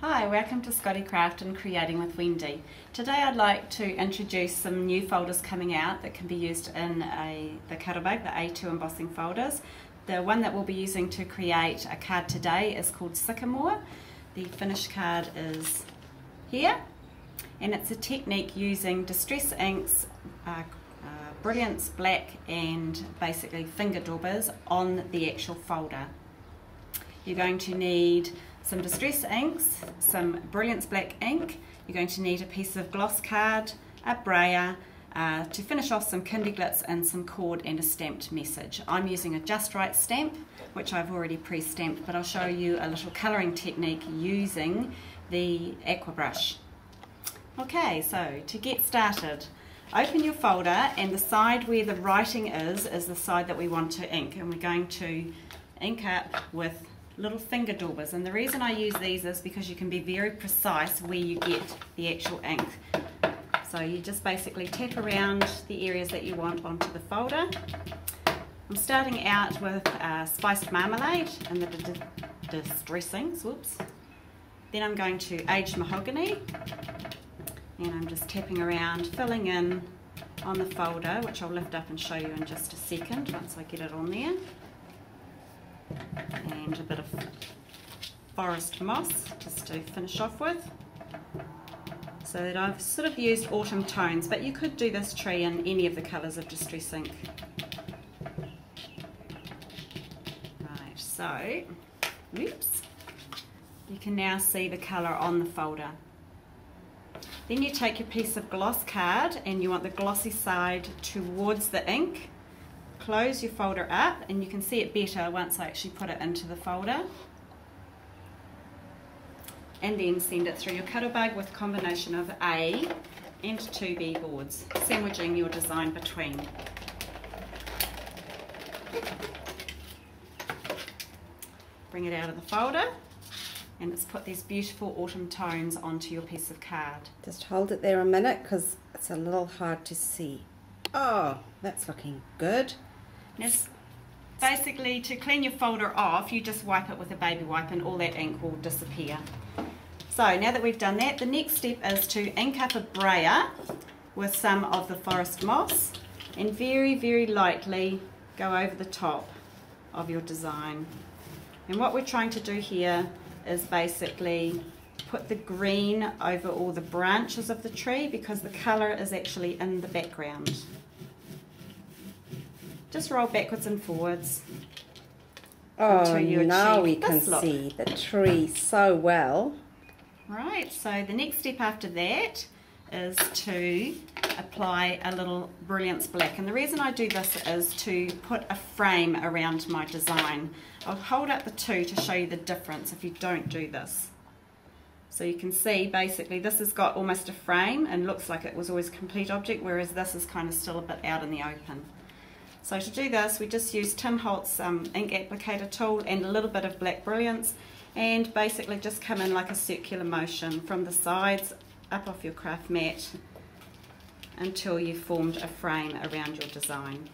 Hi, welcome to Scottie Craft and Creating with Wendy. Today I'd like to introduce some new folders coming out that can be used in the Cuttlebug, the A2 embossing folders. The one that we'll be using to create a card today is called Sycamore. The finished card is here, and it's a technique using distress inks, Brilliance Black and basically finger daubers on the actual folder. You're going to need some distress inks, some Brilliance Black ink, you're going to need a piece of gloss card, a brayer, to finish off some Kindy Glitz and some cord and a stamped message. I'm using a Just Right stamp, which I've already pre-stamped, but I'll show you a little colouring technique using the aqua brush. Okay, so to get started, open your folder, and the side where the writing is the side that we want to ink, and we're going to ink up with little finger daubers. And the reason I use these is because you can be very precise where you get the actual ink. So you just basically tap around the areas that you want onto the folder. I'm starting out with spiced marmalade and the distressings, whoops. Then I'm going to aged mahogany, and I'm just tapping around, filling in on the folder, which I'll lift up and show you in just a second once I get it on there. And a bit of forest moss just to finish off with. So that I've sort of used autumn tones, but you could do this tree in any of the colours of distress ink. Right, so, oops, you can now see the colour on the folder. Then you take your piece of gloss card and you want the glossy side towards the ink. Close your folder up, and you can see it better once I actually put it into the folder. And then send it through your Cuttlebug with a combination of A and 2B boards, sandwiching your design between. Bring it out of the folder, and let's put these beautiful autumn tones onto your piece of card. Just hold it there a minute because it's a little hard to see. Oh, that's looking good. It's basically, to clean your folder off, you just wipe it with a baby wipe and all that ink will disappear. So now that we've done that, the next step is to ink up a brayer with some of the forest moss and very, very lightly go over the top of your design. And what we're trying to do here is basically put the green over all the branches of the tree because the colour is actually in the background. Just roll backwards and forwards. Oh, now we can see the tree so well. Right, so the next step after that is to apply a little Brilliance Black. And the reason I do this is to put a frame around my design. I'll hold up the two to show you the difference if you don't do this. So you can see basically this has got almost a frame and looks like it was always a complete object, whereas this is kind of still a bit out in the open. So to do this, we just use Tim Holtz ink applicator tool and a little bit of black brilliance, and basically just come in like a circular motion from the sides up off your craft mat until you've formed a frame around your design.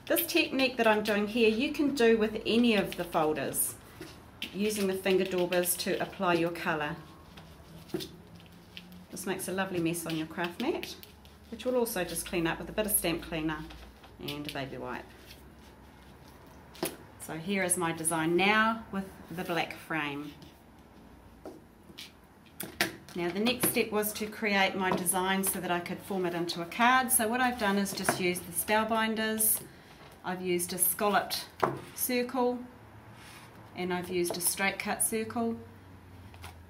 This technique that I'm doing here you can do with any of the folders, using the finger daubers to apply your colour. This makes a lovely mess on your craft mat, which will also just clean up with a bit of stamp cleaner and a baby wipe. So here is my design now with the black frame. Now the next step was to create my design so that I could form it into a card. So what I've done is just use the spellbinders. I've used a scalloped circle and I've used a straight cut circle.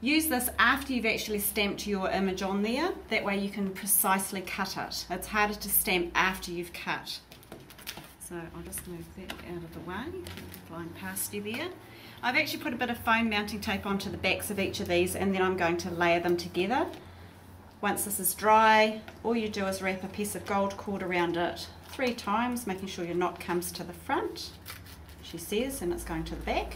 Use this after you've actually stamped your image on there, that way you can precisely cut it. It's harder to stamp after you've cut. So I'll just move that out of the way, flying past you there. I've actually put a bit of foam mounting tape onto the backs of each of these, and then I'm going to layer them together. Once this is dry, all you do is wrap a piece of gold cord around it 3 times, making sure your knot comes to the front, she says, and it's going to the back.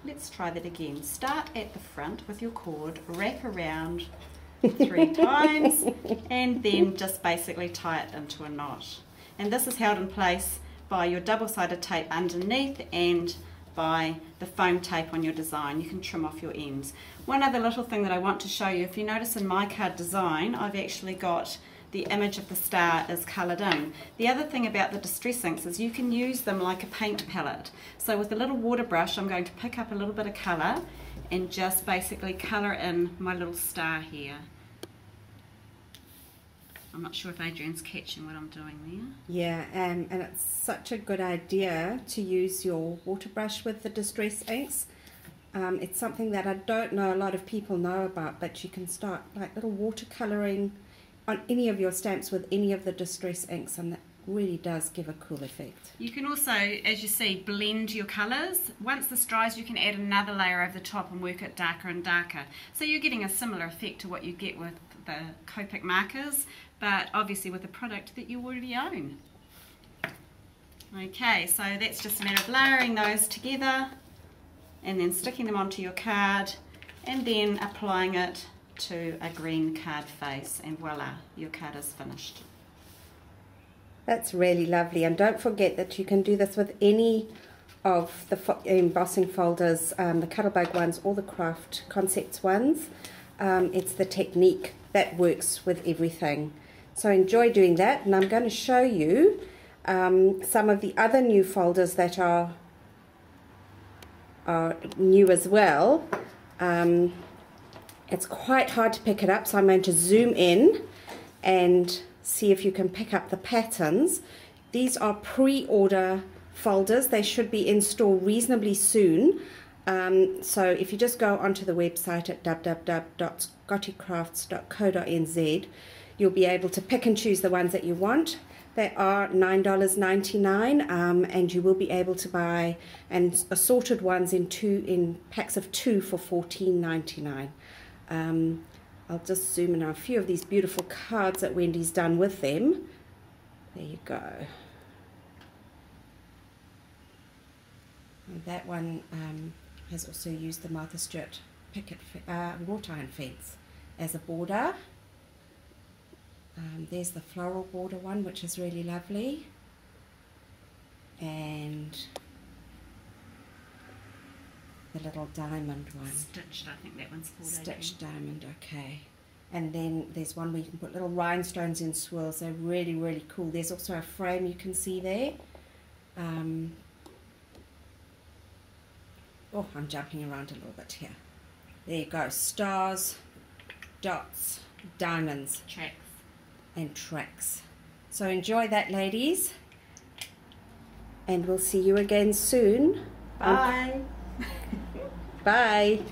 Let's try that again. Start at the front with your cord, wrap around 3 times, and then just basically tie it into a knot. And this is held in place by your double-sided tape underneath and by the foam tape on your design. You can trim off your ends. One other little thing that I want to show you, if you notice in my card design, I've actually got the image of the star is coloured in. The other thing about the distress inks is you can use them like a paint palette. So with a little water brush, I'm going to pick up a little bit of colour and just basically colour in my little star here. I'm not sure if Adrian's catching what I'm doing there. Yeah, and it's such a good idea to use your water brush with the distress inks. It's something that I don't know a lot of people know about, but you can start like little watercolouring on any of your stamps with any of the distress inks, and that really does give a cool effect. You can also, as you see, blend your colours. Once this dries, you can add another layer over the top and work it darker and darker. So you're getting a similar effect to what you get with the Copic markers, but obviously with a product that you already own. Okay, so that's just a matter of layering those together and then sticking them onto your card and then applying it to a green card face, and voila, your card is finished. That's really lovely, and don't forget that you can do this with any of the embossing folders, the Cuttlebug ones or the Craft Concepts ones. It's the technique that works with everything. So enjoy doing that, and I'm going to show you some of the other new folders that are new as well. It's quite hard to pick it up, so I'm going to zoom in and see if you can pick up the patterns. These are pre-order folders. They should be in store reasonably soon. So if you just go onto the website at www.scottiecrafts.co.nz, you'll be able to pick and choose the ones that you want. They are $9.99, and you will be able to buy assorted ones in packs of 2 for $14.99. I'll just zoom in on a few of these beautiful cards that Wendy's done with them. There you go. And that one has also used the Martha Stewart Picket wrought iron fence as a border. There's the floral border one, which is really lovely. And the little diamond one. Stitched, I think that one's called. Stitched diamond, okay. And then there's one where you can put little rhinestones in swirls. They're really, really cool. There's also a frame you can see there. Oh, I'm jumping around a little bit here. There you go. Stars, dots, diamonds, Tracks. And tracks. So enjoy that, ladies. And we'll see you again soon. Bye. Bye.